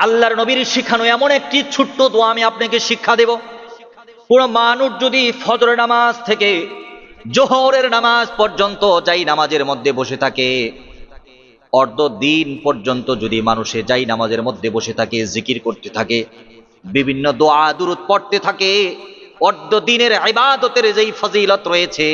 আল্লাহর নবীর শিখানো এমন একটি ছোট্ট দোয়া আমি আপনাকে শিক্ষা দেব। পুরো মানুষ যদি ফজরের নামাজ থেকে জোহরের নামাজ পর্যন্ত যাই নামাজের মধ্যে বসে থাকে, অর্ধ দিন পর্যন্ত যদি মানুষে যাই নামাজের মধ্যে বসে থাকে, জিকির করতে থাকে, বিভিন্ন দোয়া দুরূদ পড়তে থাকে, অর্ধ দিনের ইবাদতের যেই ফজিলত রয়েছে,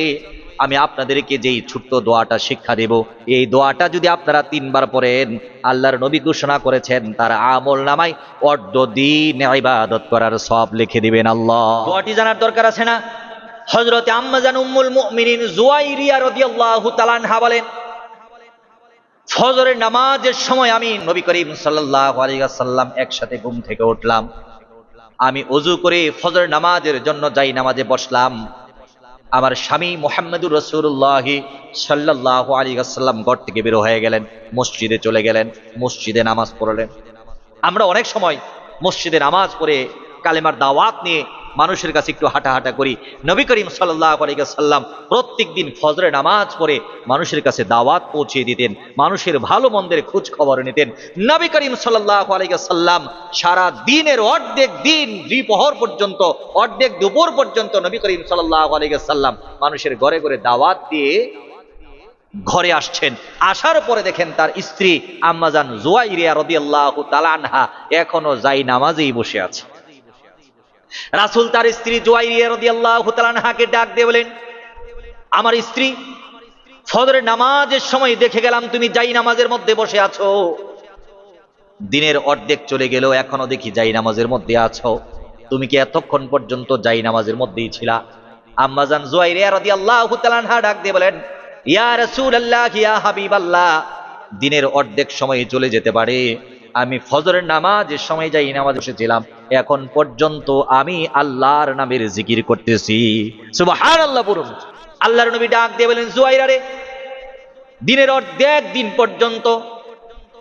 আমি আপনাদেরকে যেই ছোট্ট দোয়াটা শিক্ষা দেব, এই দোয়াটা যদি আপনারা 3 বার পড়েন, আল্লাহর নবী ঘোষণা করেছেন তার আমল নামায় অর্ধ দিন ইবাদত করার সওয়াব লিখে দিবেন আল্লাহ। দোয়াটি জানার দরকার আছে না? হযরত আম্মা জান উম্মুল মুমিনিন জুয়াইরিয়া রাদিয়াল্লাহু তাআলা আনহা বলেন, ফজরের নামাজের সময় আমি নবী করিম সাল্লাল্লাহু আলাইহি ওয়াসাল্লাম একসাথে ঘুম থেকে উঠলাম। আমি ওযু করে ফজরের নামাজের জন্য যাই নামাজে বসলাম। আমার স্বামী মুহাম্মদুর রাসূলুল্লাহ সাল্লাল্লাহু আলাইহি ওয়াসাল্লাম ঘর থেকে বের হয়ে গেলেন, মসজিদে চলে গেলেন, মসজিদে নামাজ পড়লেন। আমরা অনেক সময় মসজিদে নামাজ পড়ে কালেমার দাওয়াত নিয়ে মানুষের কাছে একটু হাঁটা করি। নবী করিম সাল্লাল্লাহু আলাইহি ওয়াসাল্লাম প্রত্যেকদিন ফজরের নামাজ পড়ে মানুষের কাছে দাওয়াত পৌঁছে দিতেন, মানুষের ভালো মন্দের খোঁজ খবর নিতেন। নবী করিম সাল্লাল্লাহু আলাইহি ওয়াসাল্লাম সারা দিনের অর্ধেক দিন দ্বিপ্রহর পর্যন্ত, অর্ধেক দুপুর পর্যন্ত নবী করিম সাল্লাল্লাহু আলাইহি ওয়াসাল্লাম মানুষের ঘরে ঘরে দাওয়াত দিয়ে ঘরে আসছেন। আসার পরে দেখেন তার স্ত্রী আম্মা জান জুয়াইরিয়া রাদিয়াল্লাহু তাআলা আনহা এখনো যাই নামাজেই বসে আছে। রাসূল তার স্ত্রী জুয়াইরিয়া রাদিয়াল্লাহু তাআলা আনহাকে ডাক দিয়ে বলেন, আমার স্ত্রী, ফজরের নামাজের সময় দেখে গেলাম তুমি যাই নামাজের মধ্যে বসে আছো। দিনের অর্ধেক চলে গেল, এখনো দেখি যাই নামাজের মধ্যে আছো। তুমি কি এতক্ষণ পর্যন্ত যাই নামাজের মধ্যেই ছিলা? আম্মা জান জুয়াইরিয়া রাদিয়াল্লাহু তাআলা আনহা ডাক দিয়ে বলেন, ইয়া রাসূলুল্লাহ, ইয়া হাবিবাল্লাহ, দিনের অর্ধেক সময় চলে যেতে পারে, আমি ফজরের নামাজের সময় যাই নামাজ বসেছিলাম, এখন পর্যন্ত আমি আল্লাহর নামের জিকির করতেছি। সুবহানাল্লাহ বলুন। আল্লাহর নবী ডাক দিয়ে বলেন, জুয়াইরা রে, দিনের অর্ধেক দিন পর্যন্ত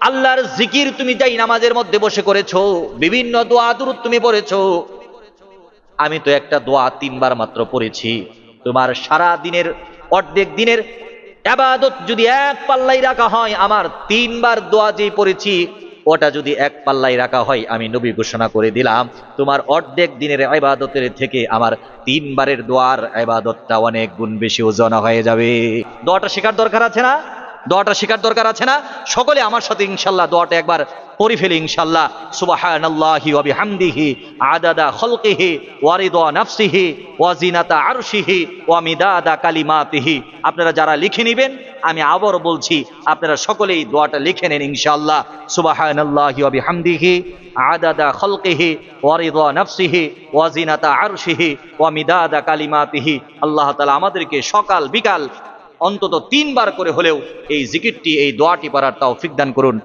আল্লাহর জিকির তুমি যাই নামাজের মধ্যে বসে করেছো, বিভিন্ন দোয়া দুরূদ তুমি পড়েছো, আমি তো একটা দোয়া 3 বার মাত্র পড়েছি। তোমার সারা দিনের অর্ধেক দিনের ইবাদত যদি এক পাল্লাই রাখা হয়, আমার 3 বার দোয়া যেই পড়েছি ওটা যদি এক পাল্লাই রাখা হয়, আমি নবী ঘোষণা করে দিলাম তোমার অর্ধেক দিনের ইবাদতের থেকে আমার 3 বারের দোয়ার ইবাদতটা অনেক গুণ বেশি ওজন হয়ে যাবে। দোয়াটা শেখার দরকার আছে না? দোয়াটা শেখার দরকার আছে না? সকলে আমার সাথে ইনশাআল্লাহ দোয়াটা একবার পড়ে ফেলি ইনশাআল্লাহ। সুবহানাল্লাহি ওয়া বিহামদিহি আদাদা খালকিহি ওয়া রিদা নাফসিহি ওয়া জিনাতা আরশিহি ওয়া মিদাদা কালিমাতিহি। আপনারা যারা লিখে নেবেন, আমি আবার বলছি, আপনারা সকলেই দোয়াটা লিখে নেন ইনশাআল্লাহ। সুবহানাল্লাহি ওয়া বিহামদিহি আদাদা খালকিহি ওয়া রিদা নাফসিহি ওয়া জিনাতা আরশিহি ওয়া মিদাদা কালিমাতিহি। আল্লাহ তাআলা আমাদেরকে সকাল বিকাল অন্তত 3 বার করে হলেও এই জিকিরটি, এই দোয়াটি পড়ার তৌফিক দান করুন।